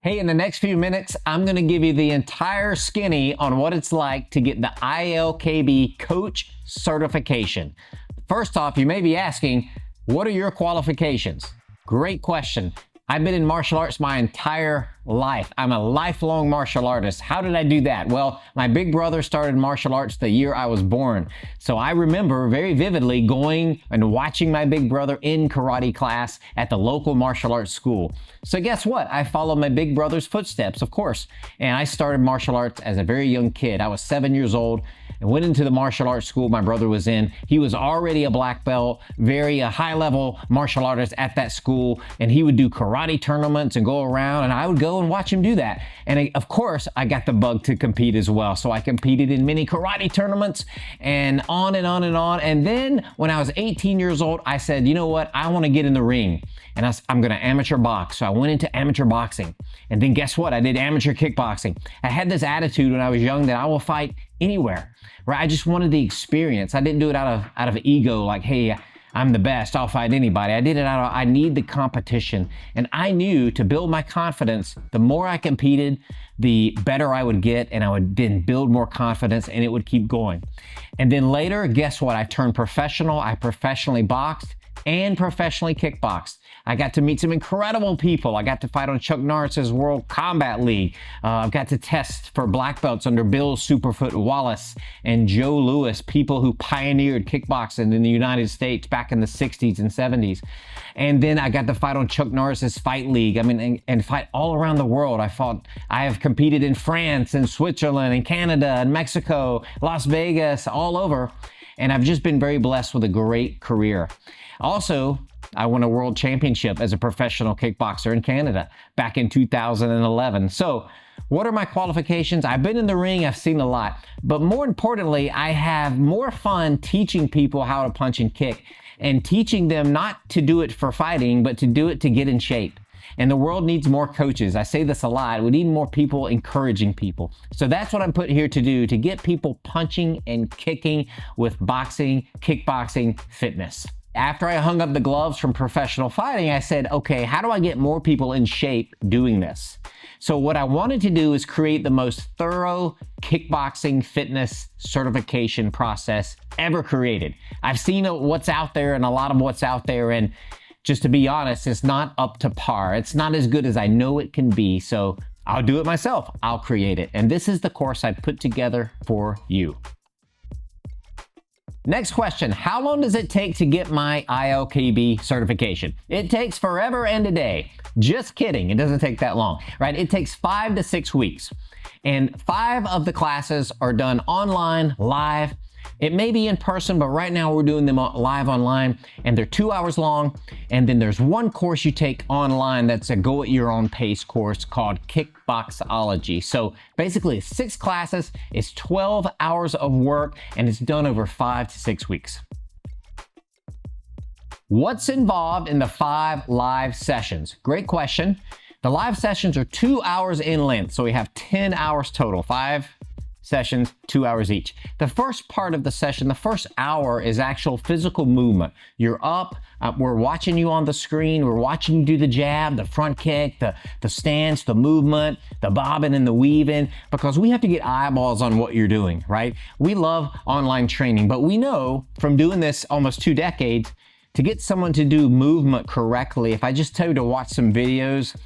Hey, in the next few minutes, I'm going to give you the entire skinny on what it's like to get the ILKB Coach certification. First off, you may be asking, what are your qualifications? Great question. I've been in martial arts my entire life. I'm a lifelong martial artist. How did I do that? Well, my big brother started martial arts the year I was born. So I remember very vividly going and watching my big brother in karate class at the local martial arts school. So guess what? I followed my big brother's footsteps, of course. And I started martial arts as a very young kid. I was 7 years old and went into the martial arts school my brother was in. He was already a black belt, very high-level martial artist at that school, and he would do karate tournaments and go around, and I would go and watch him do that. And of course, I got the bug to compete as well. So I competed in many karate tournaments and on and on and on. And then when I was 18 years old, I said, you know what? I want to get in the ring. And I'm going to amateur box. So I went into amateur boxing. And then guess what? I did amateur kickboxing. I had this attitude when I was young that I will fight anywhere, right? I just wanted the experience. I didn't do it out of ego, like, hey, I'm the best, I'll fight anybody. I did it out of, I need the competition. And I knew to build my confidence, the more I competed, the better I would get, and I would then build more confidence, and it would keep going. And then later, guess what? I turned professional. I professionally boxed and professionally kickboxed. I got to meet some incredible people. I got to fight on Chuck Norris's World Combat League. I've got to test for black belts under Bill Superfoot Wallace and Joe Louis, people who pioneered kickboxing in the United States back in the 60s and 70s. And then I got to fight on Chuck Norris's Fight League. I mean, and fight all around the world. I have competed in France and Switzerland and Canada and Mexico, Las Vegas, all over. And I've just been very blessed with a great career. Also, I won a world championship as a professional kickboxer in Canada back in 2011. So what are my qualifications? I've been in the ring, I've seen a lot, but more importantly, I have more fun teaching people how to punch and kick and teaching them not to do it for fighting, but to do it to get in shape. And the world needs more coaches. I say this a lot. We need more people encouraging people. So that's what I'm put here to do, to get people punching and kicking with boxing, kickboxing, fitness. After I hung up the gloves from professional fighting, I said, okay, how do I get more people in shape doing this? So what I wanted to do is create the most thorough kickboxing fitness certification process ever created. I've seen what's out there and a lot of what's out there, and just to be honest, it's not up to par. It's not as good as I know it can be, so I'll do it myself. I'll create it. And this is the course I put together for you. Next question, how long does it take to get my ILKB certification? It takes forever and a day. Just kidding, it doesn't take that long, right? It takes 5 to 6 weeks. And 5 of the classes are done online, live. It may be in person, but right now we're doing them live online, and they're 2 hours long. And then there's one course you take online that's a go at your own pace course called Kickboxology. So basically it's 6 classes, it's 12 hours of work, and it's done over 5 to 6 weeks. What's involved in the 5 live sessions? Great question. The live sessions are 2 hours in length, so we have 10 hours total, 5 sessions, 2 hours each. The first part of the session, the first hour, is actual physical movement. You're up, we're watching you on the screen, we're watching you do the jab, the front kick, the stance, the movement, the bobbing and the weaving, because we have to get eyeballs on what you're doing, right? We love online training, but we know from doing this almost 2 decades, to get someone to do movement correctly, if I just tell you to watch some videos,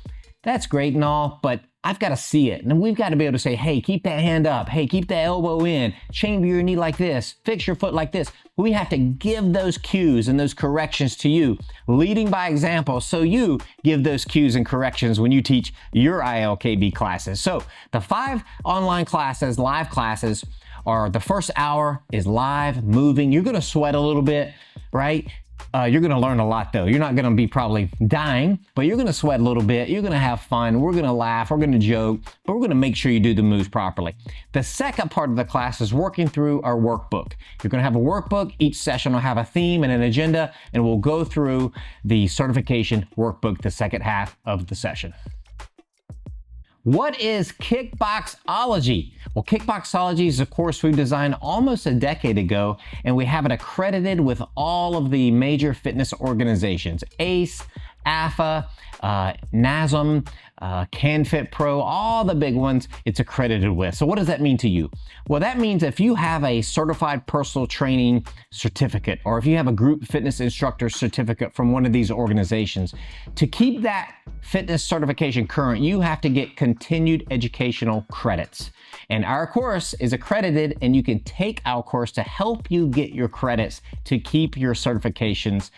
that's great and all, but I've got to see it. And we've got to be able to say, hey, keep that hand up. Hey, keep that elbow in. Chamber your knee like this. Fix your foot like this. We have to give those cues and those corrections to you, leading by example, so you give those cues and corrections when you teach your ILKB classes. So the 5 online classes, live classes, are the first hour is live, moving. You're going to sweat a little bit, right? You're going to learn a lot, though. You're not going to be probably dying, but you're going to sweat a little bit. You're going to have fun. We're going to laugh. We're going to joke, but we're going to make sure you do the moves properly. The second part of the class is working through our workbook. You're going to have a workbook. Each session will have a theme and an agenda, and we'll go through the certification workbook the second half of the session. What is Kickboxology? Well, Kickboxology is a course we designed almost a decade ago, and we have it accredited with all of the major fitness organizations, ACE, AFA, NASM, CanFit Pro, all the big ones it's accredited with. So what does that mean to you? Well, that means if you have a certified personal training certificate, or if you have a group fitness instructor certificate from one of these organizations, to keep that fitness certification current, you have to get continued educational credits. And our course is accredited, and you can take our course to help you get your credits to keep your certifications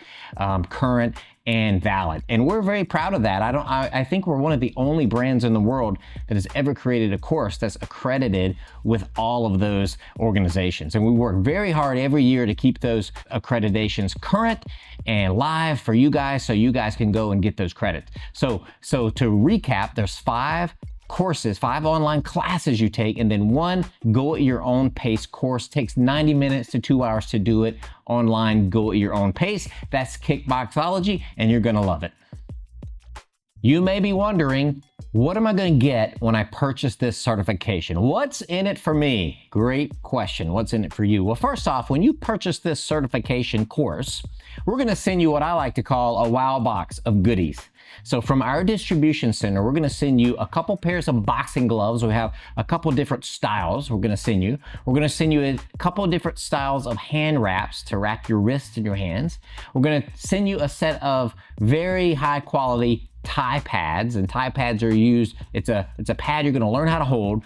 current and valid. And we're very proud of that. I think we're one of the only brands in the world that has ever created a course that's accredited with all of those organizations. And we work very hard every year to keep those accreditations current and live for you guys, so you guys can go and get those credits. So to recap, there's 5 courses, 5 online classes you take, and then 1 go at your own pace course. Takes 90 minutes to 2 hours to do it online, go at your own pace. That's Kickboxology, and you're gonna love it. You may be wondering, what am I gonna get when I purchase this certification? What's in it for me? Great question. What's in it for you? Well, first off, when you purchase this certification course, we're gonna send you what I like to call a wow box of goodies. So from our distribution center, we're gonna send you a couple pairs of boxing gloves. We have a couple different styles we're gonna send you. We're gonna send you a couple different styles of hand wraps to wrap your wrists and your hands. We're gonna send you a set of very high quality tie pads, and tie pads are used, it's a pad you're gonna learn how to hold,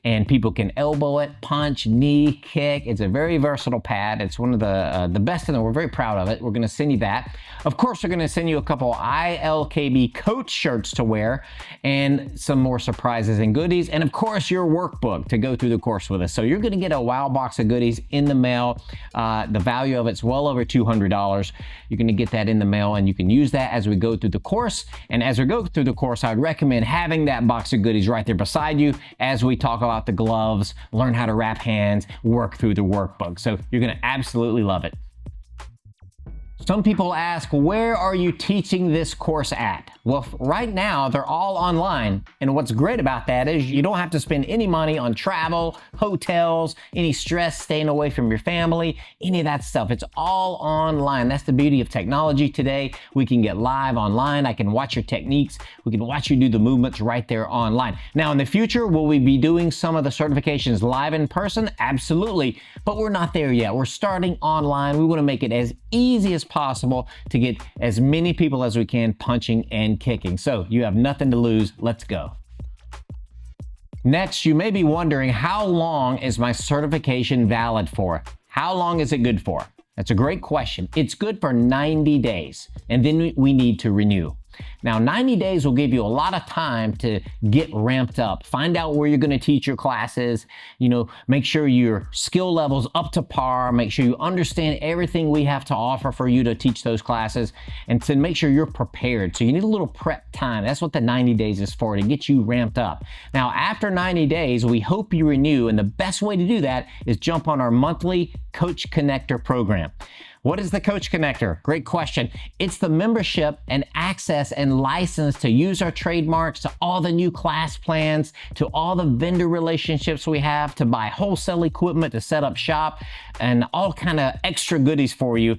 and people can elbow it, punch, knee, kick. It's a very versatile pad. It's one of the best in the world. We're very proud of it. We're gonna send you that. Of course, we're gonna send you a couple ILKB Coach shirts to wear, and some more surprises and goodies, and of course, your workbook to go through the course with us. So you're gonna get a wow box of goodies in the mail. The value of it's well over $200. You're gonna get that in the mail, and you can use that as we go through the course. And as we go through the course, I'd recommend having that box of goodies right there beside you as we talk about the gloves, learn how to wrap hands, work through the workbook. So you're gonna absolutely love it. Some people ask, where are you teaching this course at? Well, right now, they're all online. And what's great about that is you don't have to spend any money on travel, hotels, any stress staying away from your family, any of that stuff. It's all online. That's the beauty of technology today. We can get live online. I can watch your techniques. We can watch you do the movements right there online. Now, in the future, will we be doing some of the certifications live in person? Absolutely. But we're not there yet. We're starting online. We want to make it as easy as possible to get as many people as we can punching and kicking. So you have nothing to lose. Let's go. Next, you may be wondering, how long is my certification valid for? How long is it good for? That's a great question. It's good for 90 days, and then we need to renew. Now, 90 days will give you a lot of time to get ramped up, find out where you're going to teach your classes, make sure your skill level's up to par, make sure you understand everything we have to offer for you to teach those classes, and to make sure you're prepared. So you need a little prep time. That's what the 90 days is for, to get you ramped up. Now, after 90 days, we hope you renew, and the best way to do that is jump on our monthly Coach Connector program. What is the Coach Connector? Great question. It's the membership and access and license to use our trademarks, to all the new class plans, to all the vendor relationships we have, to buy wholesale equipment, to set up shop, and all kind of extra goodies for you.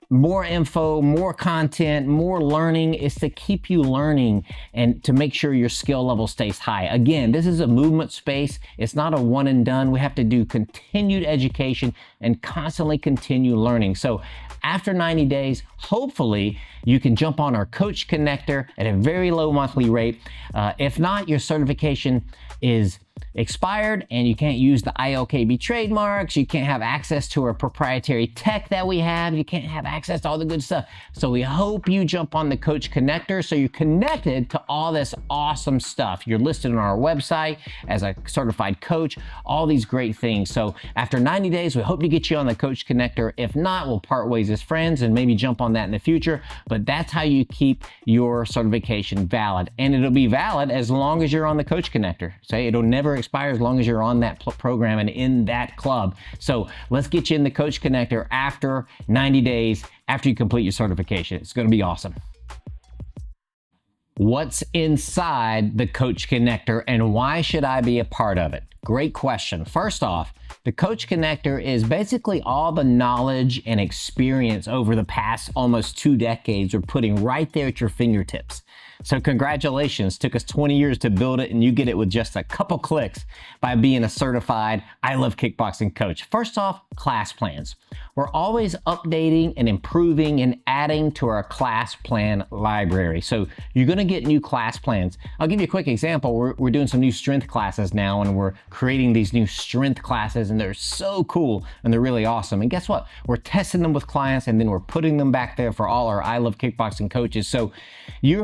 More info, more content, more learning is to keep you learning and to make sure your skill level stays high. Again, this is a movement space. It's not a one and done. We have to do continued education and constantly continue learning. So after 90 days, hopefully you can jump on our Coach Connector at a very low monthly rate. If not, your certification is expired and you can't use the ILKB trademarks, you can't have access to our proprietary tech that we have, you can't have access to all the good stuff. So we hope you jump on the Coach Connector so you're connected to all this awesome stuff. You're listed on our website as a certified coach, all these great things. So after 90 days, we hope to get you on the Coach Connector. If not, we'll part ways as friends and maybe jump on that in the future. But that's how you keep your certification valid. And it'll be valid as long as you're on the Coach Connector. So it'll never expire as long as you're on that program and in that club. So let's get you in the Coach Connector after 90 days, after you complete your certification. It's going to be awesome. What's inside the Coach Connector and why should I be a part of it? Great question. First off, the Coach Connector is basically all the knowledge and experience over the past almost 2 decades we're putting right there at your fingertips. So congratulations, took us 20 years to build it and you get it with just a couple clicks by being a certified I Love Kickboxing coach. First off, class plans. We're always updating and improving and adding to our class plan library. So you're gonna get new class plans. I'll give you a quick example. We're doing some new strength classes now and we're creating these new strength classes and they're so cool and they're really awesome. And guess what? We're testing them with clients and then we're putting them back there for all our I Love Kickboxing coaches. So you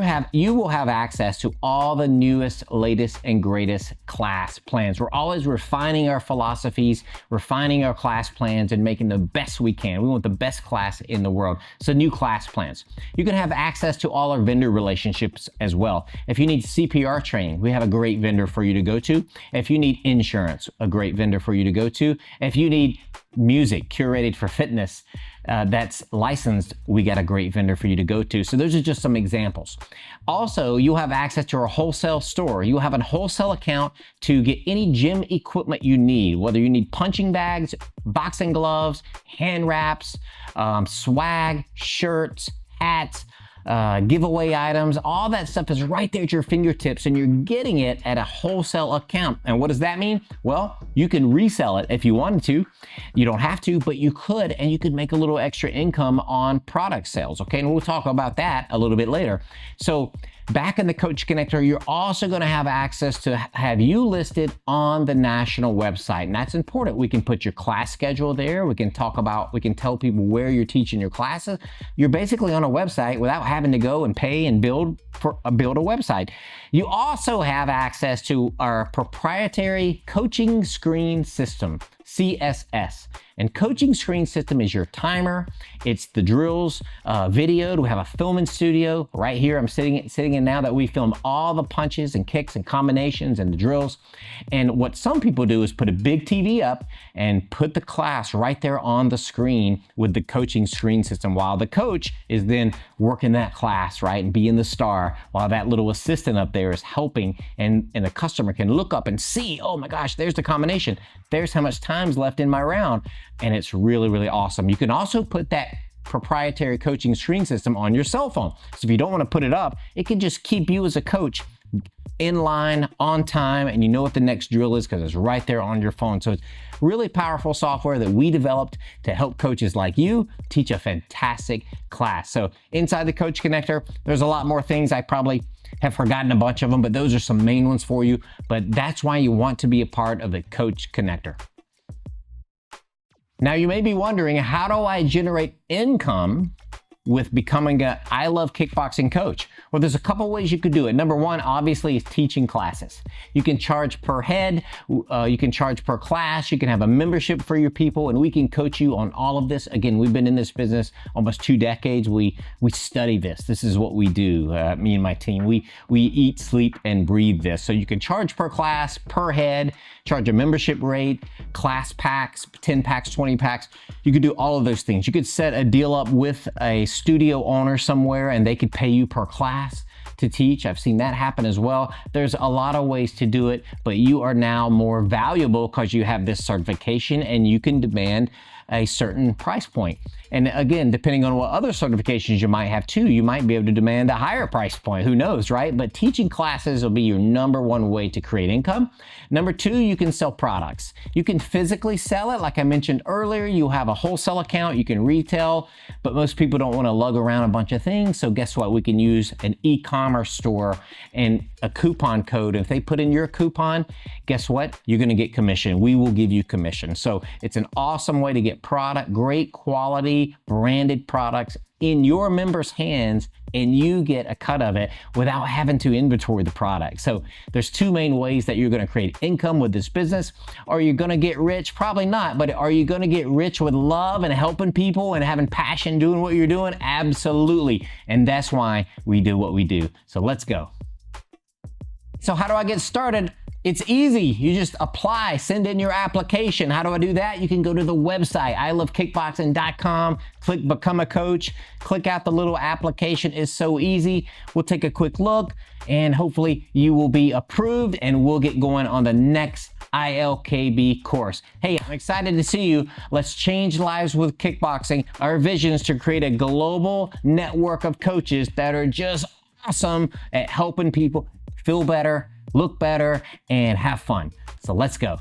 will have access to all the newest, latest, and greatest class plans. We're always refining our philosophies, refining our class plans, and making the best we can. We want the best class in the world. So new class plans. You can have access to all our vendor relationships as well. If you need CPR training, we have a great vendor for you to go to. If you need insurance, a great vendor for you to go to. If you need music curated for fitness, that's licensed, we got a great vendor for you to go to. So those are just some examples. Also, you'll have access to our wholesale store. You'll have a wholesale account to get any gym equipment you need, whether you need punching bags, boxing gloves, hand wraps, swag, shirts, hats, giveaway items, all that stuff is right there at your fingertips and you're getting it at a wholesale account. And what does that mean? Well, you can resell it if you wanted to. You don't have to, but you could, and you could make a little extra income on product sales. Okay, and we'll talk about that a little bit later. So back in the Coach Connector, you're also going to have access to have you listed on the national website. And that's important. We can put your class schedule there. We can tell people where you're teaching your classes. You're basically on a website without having to go and pay and build a website. You also have access to our proprietary coaching screen system, CSS. And coaching screen system is your timer. It's the drills videoed. We have a filming studio right here. I'm sitting in now that we film all the punches and kicks and combinations and the drills. And what some people do is put a big TV up and put the class right there on the screen with the coaching screen system while the coach is then working that class, right? And being the star while that little assistant up there is helping and the customer can look up and see, oh my gosh, there's the combination. There's how much time's left in my round. And it's really, really awesome. You can also put that proprietary coaching screen system on your cell phone. So if you don't want to put it up, it can just keep you as a coach in line, on time, and you know what the next drill is because it's right there on your phone. So it's really powerful software that we developed to help coaches like you teach a fantastic class. So inside the Coach Connector, there's a lot more things. I probably have forgotten a bunch of them, but those are some main ones for you. But that's why you want to be a part of the Coach Connector. Now you may be wondering, how do I generate income with becoming an I Love Kickboxing coach? Well, there's a couple ways you could do it. Number one, obviously, is teaching classes. You can charge per head, you can charge per class, you can have a membership for your people, and we can coach you on all of this. Again, we've been in this business almost 2 decades. We study this. This is what we do, me and my team. We eat, sleep, and breathe this. So you can charge per class, per head, charge a membership rate, class packs, 10 packs, 20 packs. You could do all of those things. You could set a deal up with a studio owner somewhere and they could pay you per class to teach. I've seen that happen as well. There's a lot of ways to do it, but you are now more valuable because you have this certification and you can demand a certain price point. And again, depending on what other certifications you might have too, you might be able to demand a higher price point. Who knows, right? But teaching classes will be your number one way to create income. Number two, you can sell products. You can physically sell it. Like I mentioned earlier, you have a wholesale account, you can retail, but most people don't want to lug around a bunch of things. So guess what? We can use an e-commerce store and a coupon code. If they put in your coupon, guess what? You're going to get commission. We will give you commission. So it's an awesome way to get product, great quality, branded products in your members' hands, and you get a cut of it without having to inventory the product. So there's 2 main ways that you're going to create income with this business. Are you going to get rich? Probably not, but are you going to get rich with love and helping people and having passion doing what you're doing? Absolutely. And that's why we do what we do. So let's go. So how do I get started? It's easy. You just apply, send in your application. How do I do that? You can go to the website, iLoveKickboxing.com, click Become a Coach, click out the little application. It's so easy. We'll take a quick look and hopefully you will be approved and we'll get going on the next ILKB course. Hey, I'm excited to see you. Let's change lives with kickboxing. Our vision is to create a global network of coaches that are just awesome at helping people feel better, look better, and have fun. So let's go.